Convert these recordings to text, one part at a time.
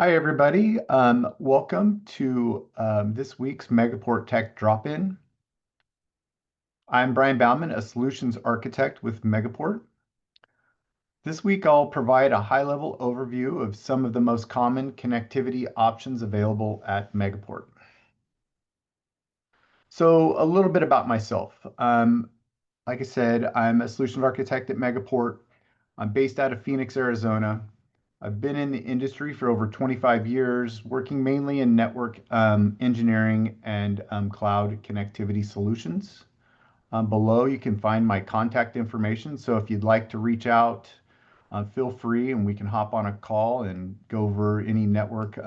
Hi, everybody. Welcome to this week's Megaport Tech Drop-In. I'm Brian Bauman, a solutions architect with Megaport. This week, I'll provide a high-level overview of some of the most common connectivity options available at Megaport. So, a little bit about myself. Like I said, I'm a solutions architect at Megaport. I'm based out of Phoenix, Arizona. I've been in the industry for over 25 years, working mainly in network engineering and cloud connectivity solutions. Below, you can find my contact information. So if you'd like to reach out, feel free and we can hop on a call and go over any network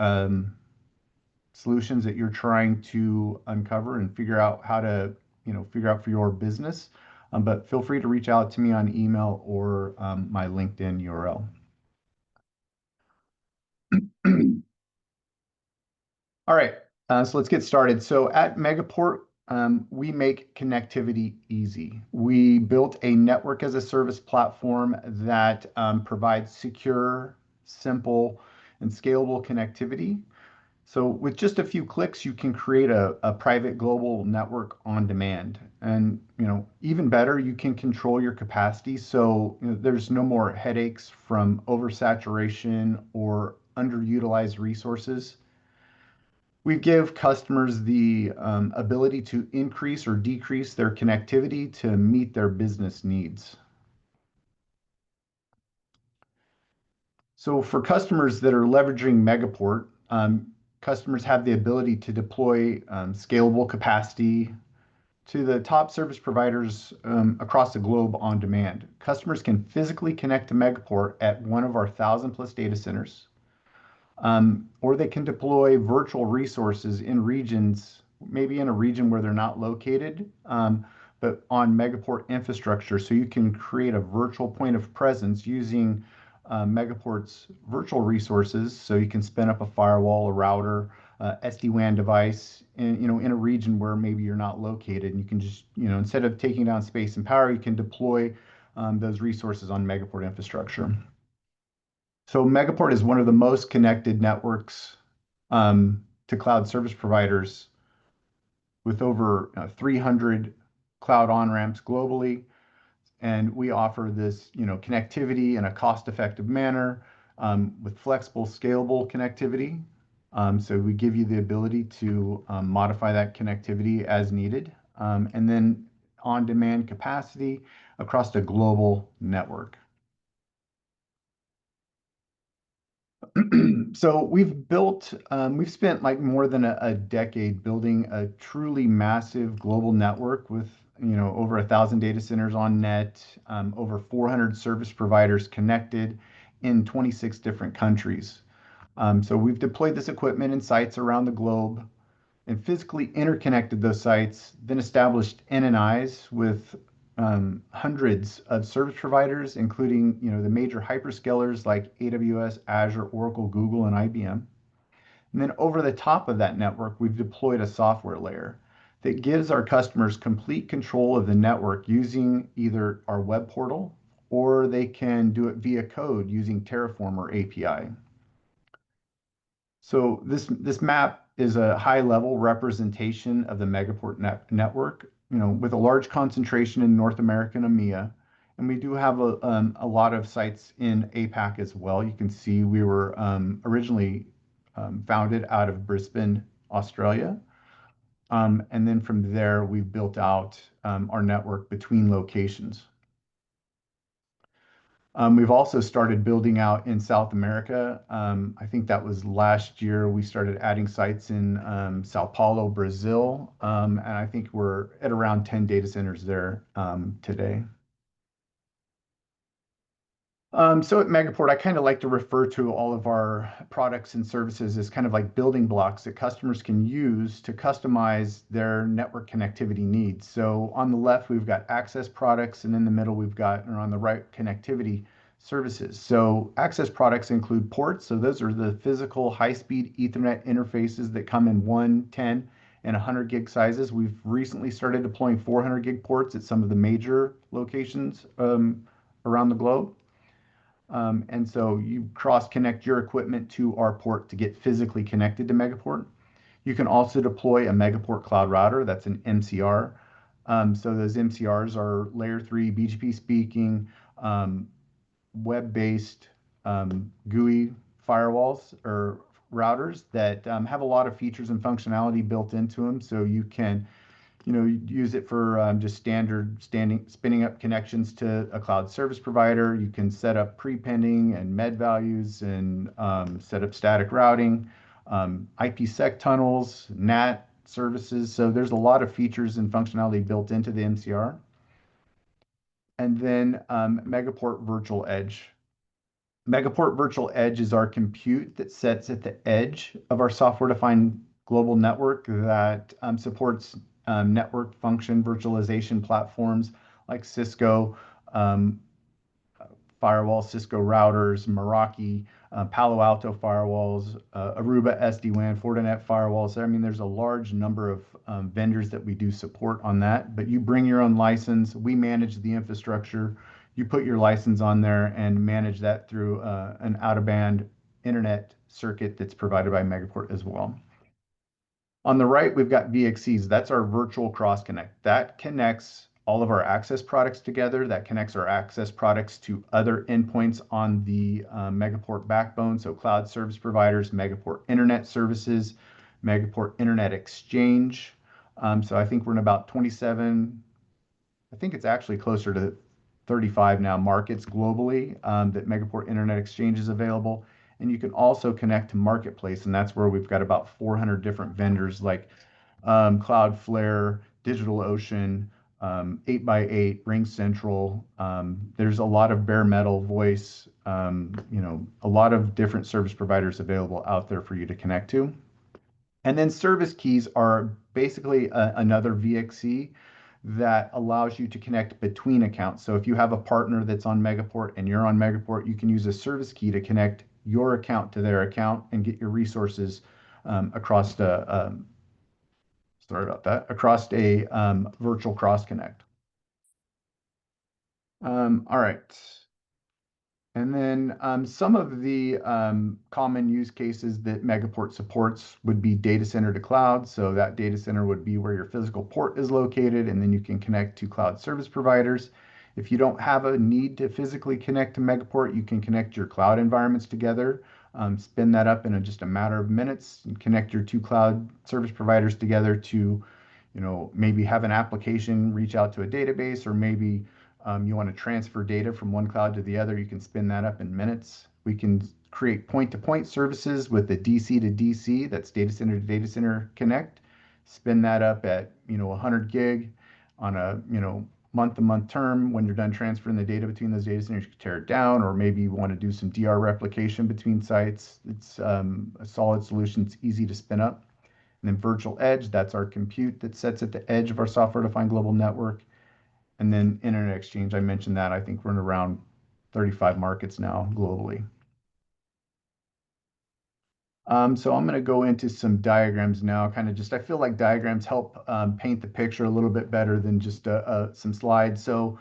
solutions that you're trying to uncover and figure out how to, figure out for your business. But feel free to reach out to me on email or my LinkedIn URL. All right, so let's get started. So at Megaport, we make connectivity easy. We built a network as a service platform that provides secure, simple, and scalable connectivity. So with just a few clicks, you can create a private global network on demand. And even better, you can control your capacity. So there's no more headaches from oversaturation or underutilized resources. We give customers the ability to increase or decrease their connectivity to meet their business needs. So for customers that are leveraging Megaport, customers have the ability to deploy scalable capacity to the top service providers across the globe on demand. Customers can physically connect to Megaport at one of our 1,000+ data centers, or they can deploy virtual resources in regions, maybe in a region where they're not located, but on Megaport infrastructure. So you can create a virtual point of presence using Megaport's virtual resources. So you can spin up a firewall, a router, SD-WAN device in a region where maybe you're not located. And you can just, instead of taking down space and power, you can deploy those resources on Megaport infrastructure. So Megaport is one of the most connected networks to cloud service providers with over 300 cloud on-ramps globally. And we offer this, connectivity in a cost-effective manner with flexible, scalable connectivity. So we give you the ability to modify that connectivity as needed. And then on-demand capacity across the global network. So we've spent like more than a decade building a truly massive global network with, over 1,000 data centers on net, over 400 service providers connected in 26 different countries. So we've deployed this equipment in sites around the globe and physically interconnected those sites, then established NNIs with hundreds of service providers, including the major hyperscalers like AWS, Azure, Oracle, Google, and IBM. And then over the top of that network, we've deployed a software layer that gives our customers complete control of the network using either our web portal or they can do it via code using Terraform or API. So this map is a high-level representation of the Megaport network, with a large concentration in North America and EMEA. And we do have a lot of sites in APAC as well. You can see we were originally founded out of Brisbane, Australia. And then from there, we've built out our network between locations. We've also started building out in South America. I think that was last year. We started adding sites in Sao Paulo, Brazil. And I think we're at around 10 data centers there today. So at Megaport, I kind of like to refer to all of our products and services as kind of like building blocks that customers can use to customize their network connectivity needs. So on the left, we've got access products, and in the middle, or on the right, connectivity services. So access products include ports. So those are the physical high-speed Ethernet interfaces that come in 1, 10, and 100 gig sizes. We've recently started deploying 400 gig ports at some of the major locations around the globe. And so you cross connect your equipment to our port to get physically connected to Megaport. You can also deploy a Megaport Cloud Router. That's an MCR. So those MCRs are layer 3 BGP speaking, um, web-based GUI firewalls or routers that have a lot of features and functionality built into them. So you can, use it for just spinning up connections to a cloud service provider. You can set up prepending and med values and set up static routing, IPsec tunnels, NAT services. So there's a lot of features and functionality built into the MCR. And then Megaport Virtual Edge. Megaport Virtual Edge is our compute that sits at the edge of our software-defined global network that supports network function virtualization platforms like Cisco um, firewalls, Cisco routers, Meraki, Palo Alto firewalls, Aruba SD-WAN, Fortinet firewalls. I mean, there's a large number of vendors that we do support on that, but you bring your own license. We manage the infrastructure. You put your license on there and manage that through an out-of-band internet circuit that's provided by Megaport as well. On the right, we've got VXCs. That's our virtual cross connect. That connects all of our access products together. That connects our access products to other endpoints on the Megaport backbone. So cloud service providers, Megaport Internet Services, Megaport Internet Exchange. So I think we're in about 27, I think it's actually closer to 35 now markets globally that Megaport Internet Exchange is available. And you can also connect to Marketplace, and that's where we've got about 400 different vendors like Cloudflare, DigitalOcean, 8x8, RingCentral. There's a lot of bare metal voice, a lot of different service providers available out there for you to connect to. And then service keys are basically another VXC that allows you to connect between accounts. So if you have a partner that's on Megaport and you're on Megaport, you can use a service key to connect your account to their account and get your resources across the sorry about that, across a virtual cross connect. All right. And then some of the common use cases that Megaport supports would be data center to cloud. So that data center would be where your physical port is located, and then you can connect to cloud service providers. If you don't have a need to physically connect to Megaport, you can connect your cloud environments together, spin that up in just a matter of minutes, and connect your two cloud service providers together to, maybe have an application reach out to a database, or maybe you want to transfer data from one cloud to the other, you can spin that up in minutes. We can create point-to-point services with the DC to DC, that's data center to data center connect. Spin that up at 100 gig on a month-to-month term. When you're done transferring the data between those data centers, you can tear it down, or maybe you want to do some DR replication between sites. It's a solid solution. It's easy to spin up. And then virtual edge, that's our compute that sits at the edge of our software-defined global network. And then Internet Exchange, I mentioned that. I think we're in around 35 markets now globally. So I'm going to go into some diagrams now. I feel like diagrams help paint the picture a little bit better than just some slides. So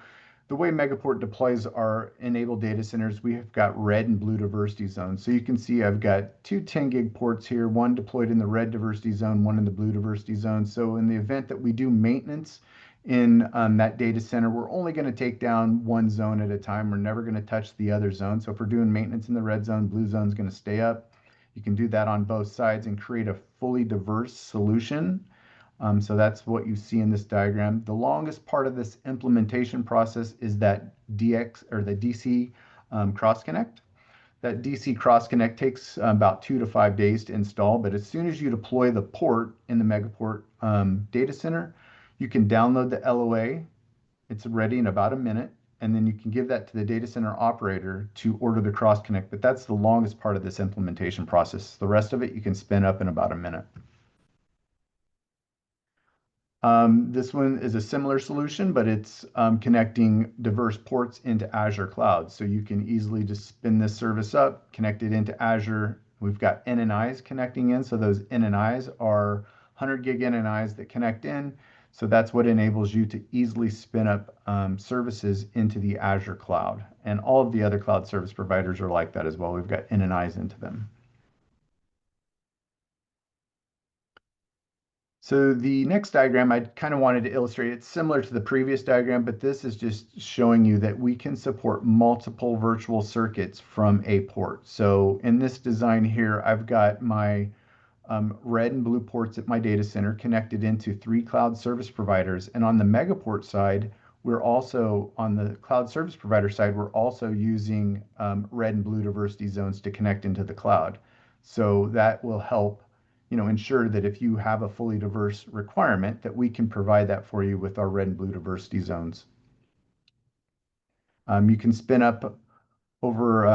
the way Megaport deploys our enabled data centers, we have got red and blue diversity zones. So you can see I've got two 10 gig ports here, one deployed in the red diversity zone, one in the blue diversity zone. So in the event that we do maintenance in that data center, we're only going to take down one zone at a time. We're never going to touch the other zone. So if we're doing maintenance in the red zone, blue zone is going to stay up. You can do that on both sides and create a fully diverse solution. So that's what you see in this diagram. The longest part of this implementation process is that DX or the DC cross connect. That DC cross connect takes about 2 to 5 days to install, but as soon as you deploy the port in the Megaport data center, you can download the LOA. It's ready in about a minute, and then you can give that to the data center operator to order the cross connect. But that's the longest part of this implementation process. The rest of it you can spin up in about a minute. This one is a similar solution, but it's connecting diverse ports into Azure Cloud. So you can easily just spin this service up, connect it into Azure. We've got NNIs connecting in. So those NNIs are 100 gig NNIs that connect in. So that's what enables you to easily spin up services into the Azure cloud. And all of the other cloud service providers are like that as well. We've got in and eyes into them. So the next diagram, I kind of wanted to illustrate, it's similar to the previous diagram, but this is just showing you that we can support multiple virtual circuits from a port. So in this design here, I've got my red and blue ports at my data center connected into 3 cloud service providers. And on the Megaport side, we're also, on the cloud service provider side, we're also using red and blue diversity zones to connect into the cloud. So that will help, ensure that if you have a fully diverse requirement, that we can provide that for you with our red and blue diversity zones. You can spin up over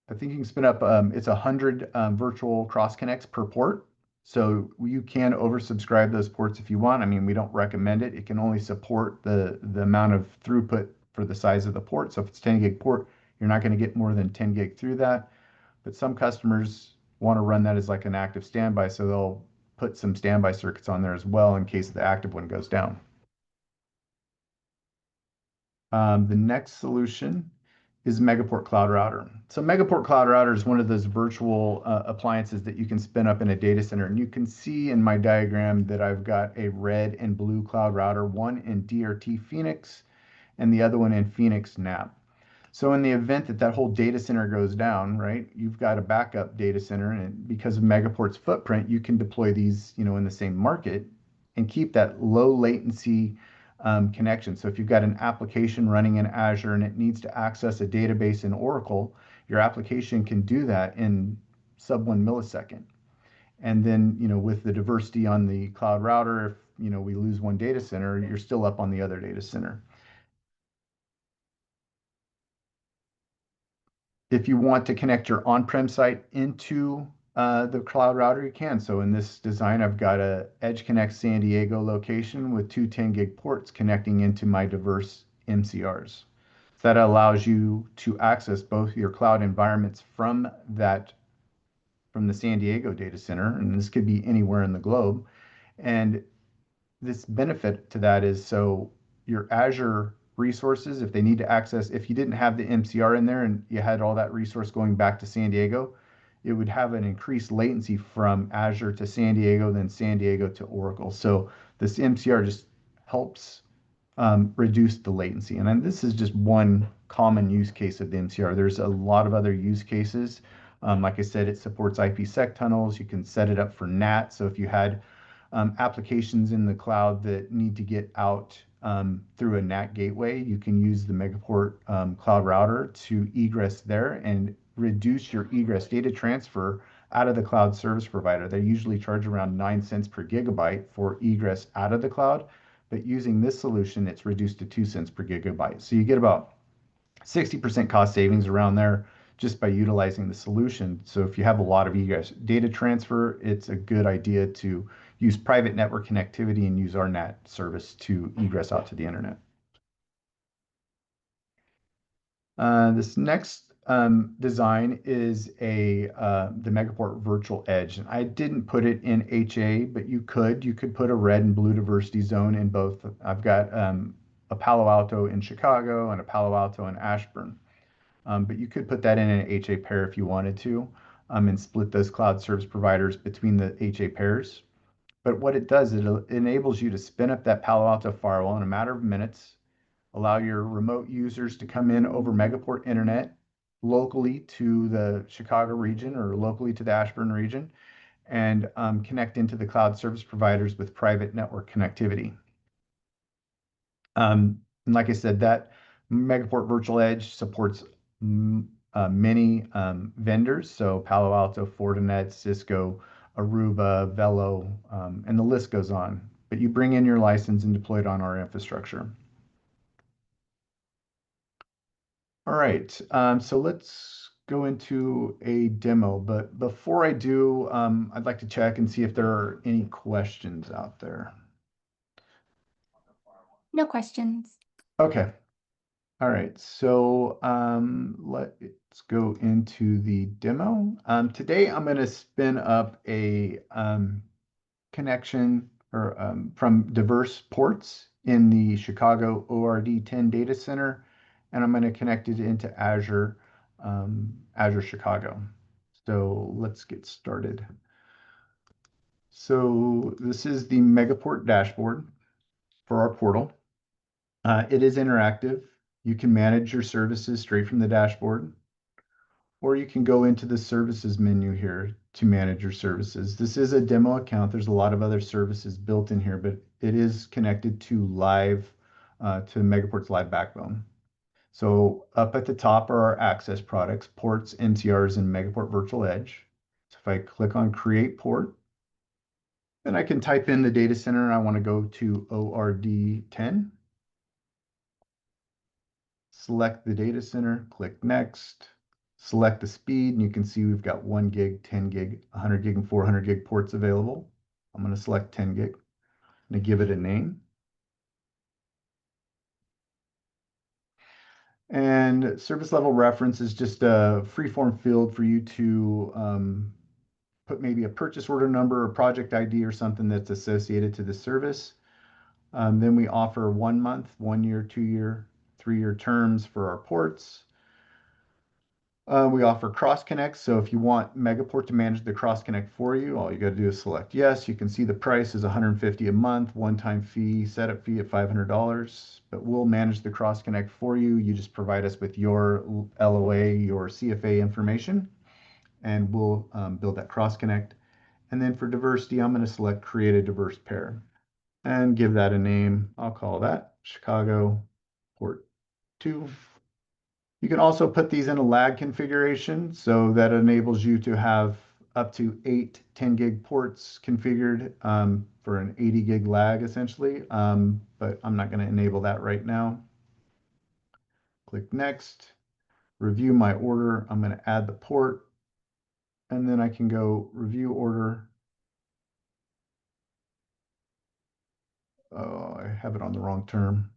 I think you can spin up, it's 100 virtual cross connects per port. So you can oversubscribe those ports if you want. I mean, we don't recommend it. It can only support the amount of throughput for the size of the port. So if it's 10 gig port, you're not going to get more than 10 gig through that. But some customers want to run that as like an active standby. So they'll put some standby circuits on there as well in case the active one goes down. The next solution is Megaport Cloud Router. So Megaport Cloud Router is one of those virtual appliances that you can spin up in a data center. And you can see in my diagram that I've got a red and blue cloud router, one in DRT Phoenix and the other one in Phoenix NAP. So in the event that that whole data center goes down, right, you've got a backup data center, and because of Megaport's footprint, you can deploy these, in the same market and keep that low latency connection. So if you've got an application running in Azure and it needs to access a database in Oracle, your application can do that in sub 1 millisecond. And then, with the diversity on the cloud router, if, we lose one data center, you're still up on the other data center. If you want to connect your on-prem site into the cloud router, you can. So in this design, I've got a Edge Connect San Diego location with 2 10 gig ports connecting into my diverse MCRs. So that allows you to access both your cloud environments from the San Diego data center, and this could be anywhere in the globe. And this benefit to that is, so your Azure resources, if they need to access, if you didn't have the MCR in there and you had all that resource going back to San Diego, it would have an increased latency from Azure to San Diego, then San Diego to Oracle. So this MCR just helps reduce the latency. And then this is just one common use case of the MCR. There's a lot of other use cases. Like I said, it supports IPsec tunnels. You can set it up for NAT. So if you had applications in the cloud that need to get out through a NAT gateway, you can use the Megaport Cloud Router to egress there and reduce your egress data transfer out of the cloud service provider. They usually charge around 9 cents per gigabyte for egress out of the cloud, but using this solution, it's reduced to 2 cents per gigabyte. So you get about 60% cost savings around there just by utilizing the solution. So if you have a lot of egress data transfer, it's a good idea to use private network connectivity and use our NAT service to egress out to the internet. This next design is the Megaport Virtual Edge. And I didn't put it in HA, but you could put a red and blue diversity zone in both. I've got a Palo Alto in Chicago and a Palo Alto in Ashburn. But you could put that in an HA pair if you wanted to, and split those cloud service providers between the HA pairs. But what it does, it enables you to spin up that Palo Alto firewall in a matter of minutes, allow your remote users to come in over Megaport Internet locally to the Chicago region or locally to the Ashburn region, and connect into the cloud service providers with private network connectivity. And like I said, that Megaport Virtual Edge supports many vendors, so Palo Alto, Fortinet, Cisco, Aruba, Velo, and the list goes on. But you bring in your license and deploy it on our infrastructure. All right, so let's go into a demo. But before I do, I'd like to check and see if there are any questions out there. No questions. Okay. All right, so let's go into the demo. Today I'm going to spin up a connection or from diverse ports in the Chicago ORD 10 data center, and I'm going to connect it into Azure Chicago. So let's get started. So this is the Megaport dashboard for our portal. It is interactive. You can manage your services straight from the dashboard, or you can go into the services menu here to manage your services. This is a demo account. There's a lot of other services built in here, but it is connected to to Megaport's live backbone. So up at the top are our access products, ports, NCRs, and Megaport Virtual Edge. So if I click on Create Port, then I can type in the data center. I want to go to ORD10. Select the data center, click Next, select the speed, and you can see we've got 1 gig, 10 gig, 100 gig, and 400 gig ports available. I'm going to select 10 gig. I'm going to give it a name. And service level reference is just a free-form field for you to put maybe a purchase order number or project ID or something that's associated to the service. Then we offer 1 month, 1 year, 2 year, 3 year terms for our ports. We offer cross connects. So if you want Megaport to manage the cross connect for you, all you got to do is select yes. You can see the price is $150 a month, one-time fee, setup fee at $500, but we'll manage the cross connect for you. You just provide us with your LOA, your CFA information, and we'll build that cross connect. And then for diversity, I'm going to select create a diverse pair and give that a name. I'll call that Chicago Port 2. You can also put these in a lag configuration, so that enables you to have up to 8 10 gig ports configured for an 80 gig lag essentially, but I'm not going to enable that right now. Click Next, review my order. I'm going to add the port, and then I can go review order. Oh, I have it on the wrong term.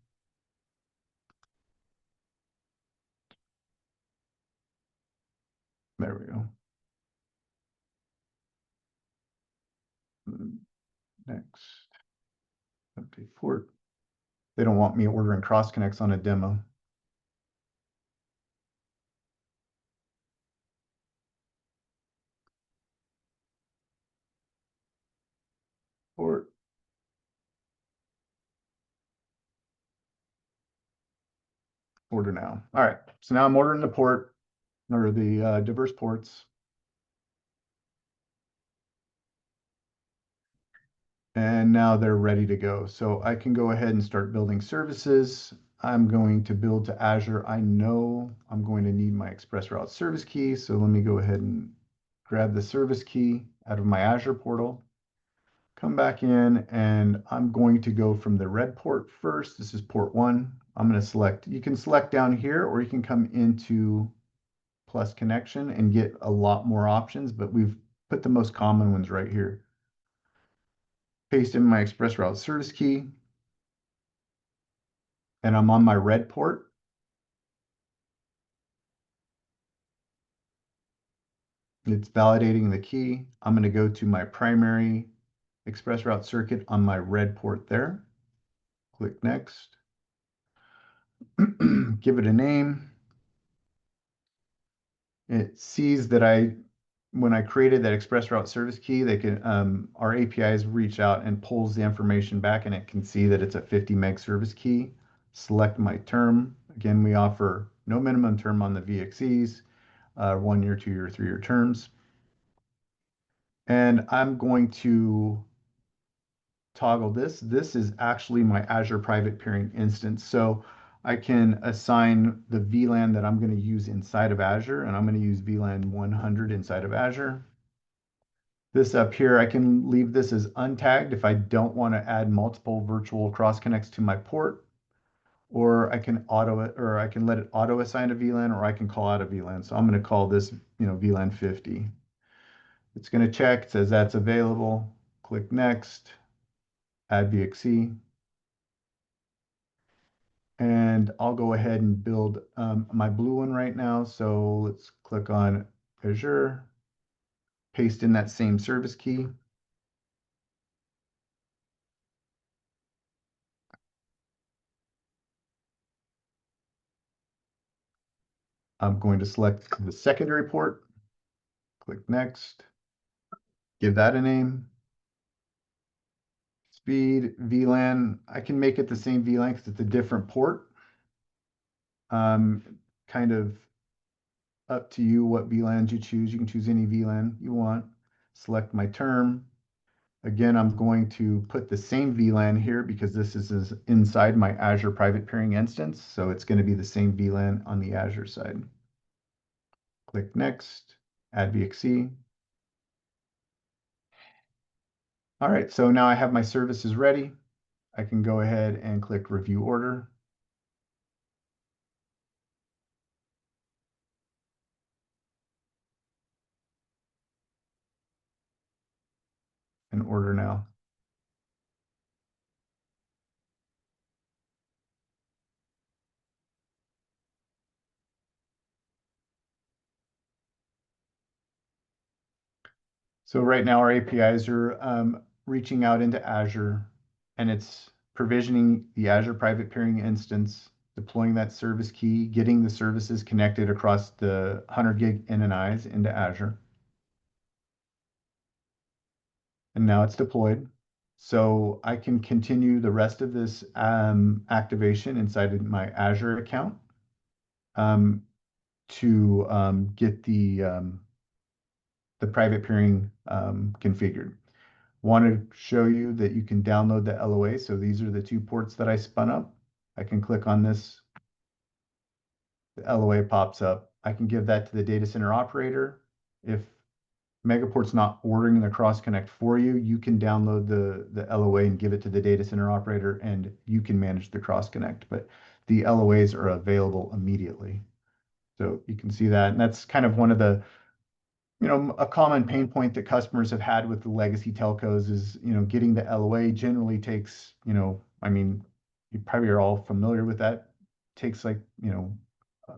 There we go. Next, update port. They don't want me ordering cross connects on a demo. Port. Order now. All right, so now I'm ordering the port or the diverse ports. And now they're ready to go. So I can go ahead and start building services. I'm going to build to Azure. I know I'm going to need my express route service key. So let me go ahead and grab the service key out of my Azure portal, come back in, and I'm going to go from the red port first. This is port 1. I'm going to select, you can select down here, or you can come into plus connection and get a lot more options, but we've put the most common ones right here. Paste in my express route service key, and I'm on my red port. It's validating the key. I'm going to go to my primary express route circuit on my red port there. Click next. Give it a name. It sees that when I created that express route service key, they can our APIs reach out and pulls the information back, and it can see that it's a 50 meg service key. Select my term. Again, we offer no minimum term on the VXCs, 1 year, 2 year, 3 year terms. And I'm going to toggle this. This is actually my Azure private peering instance. So I can assign the VLAN that I'm going to use inside of Azure, and I'm going to use VLAN 100 inside of Azure. This up here, I can leave this as untagged if I don't want to add multiple virtual cross connects to my port, or I can let it auto assign a VLAN, or I can call out a VLAN. So I'm going to call this, VLAN 50. It's going to check, it says that's available. Click next, add VXC. And I'll go ahead and build my blue one right now. So let's click on Azure, paste in that same service key. I'm going to select the secondary port, click next, give that a name. Speed, VLAN, I can make it the same VLAN because it's a different port. Kind of up to you what VLANs you choose. You can choose any VLAN you want. Select my term. Again, I'm going to put the same VLAN here because this is inside my Azure private peering instance. So it's going to be the same VLAN on the Azure side. Click next, add VXC. All right, so now I have my services ready. I can go ahead and click review order. And order now. So right now our APIs are reaching out into Azure, and it's provisioning the Azure private peering instance, deploying that service key, getting the services connected across the 100 gig NNIs into Azure. And now it's deployed. So I can continue the rest of this activation inside of my Azure account to get the private peering configured. Want to show you that you can download the LOA. So these are the two ports that I spun up. I can click on this. The LOA pops up. I can give that to the data center operator. If Megaport's not ordering the cross connect for you, you can download the LOA and give it to the data center operator, and you can manage the cross connect. But the LOAs are available immediately. So you can see that. And that's kind of one of the a common pain point that customers have had with the legacy telcos is, getting the LOA generally takes, I mean, you probably are all familiar with that. Takes like, a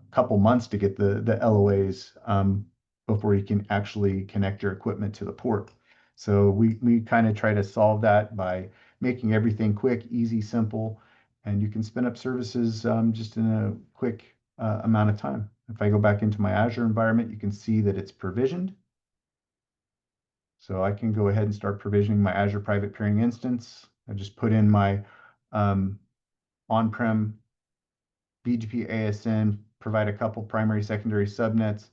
couple months to get the LOAs before you can actually connect your equipment to the port. So we kind of try to solve that by making everything quick, easy, simple, and you can spin up services just in a quick amount of time. If I go back into my Azure environment, you can see that it's provisioned. So I can go ahead and start provisioning my Azure private peering instance. I just put in my on-prem BGP ASN, provide a couple primary, secondary subnets.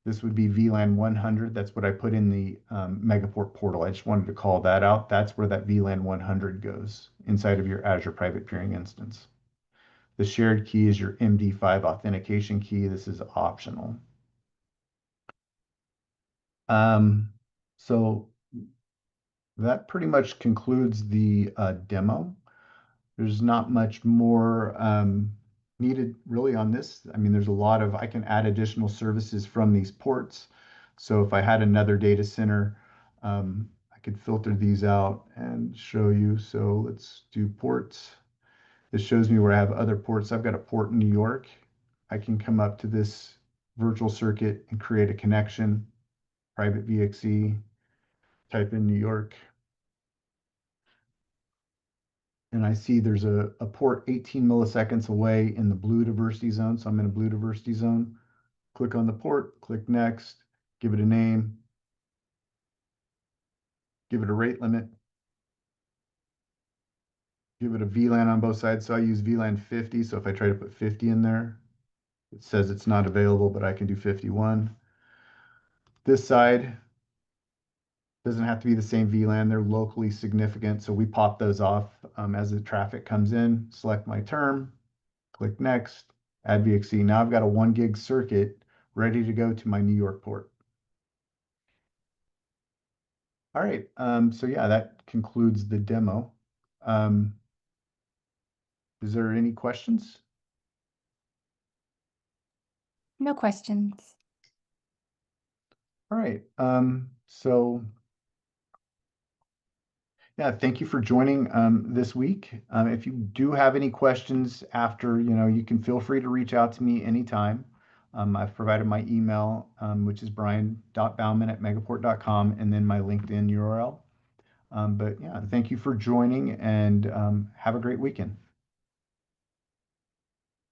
This would be VLAN 100. That's what I put in the Megaport portal. I just wanted to call that out. That's where that VLAN 100 goes inside of your Azure private peering instance. The shared key is your MD5 authentication key. This is optional. So that pretty much concludes the demo. There's not much more needed really on this. I mean, there's a lot of, I can add additional services from these ports. So if I had another data center, I could filter these out and show you. So let's do ports. This shows me where I have other ports. I've got a port in New York. I can come up to this virtual circuit and create a connection, private VXC, type in New York. And I see there's a port 18 milliseconds away in the blue diversity zone. So I'm in a blue diversity zone. Click on the port, click next, give it a name, give it a rate limit, give it a VLAN on both sides. So I use VLAN 50. So if I try to put 50 in there, it says it's not available, but I can do 51. This side doesn't have to be the same VLAN. They're locally significant. So we pop those off as the traffic comes in, select my term, click next, add VXC. Now I've got a 1 gig circuit ready to go to my New York port. All right, so yeah, that concludes the demo. Is there any questions? No questions. All right, so yeah, thank you for joining this week. If you do have any questions after, you can feel free to reach out to me anytime. I've provided my email, which is brian.bauman@megaport.com, and then my LinkedIn URL. But yeah, thank you for joining, and have a great weekend.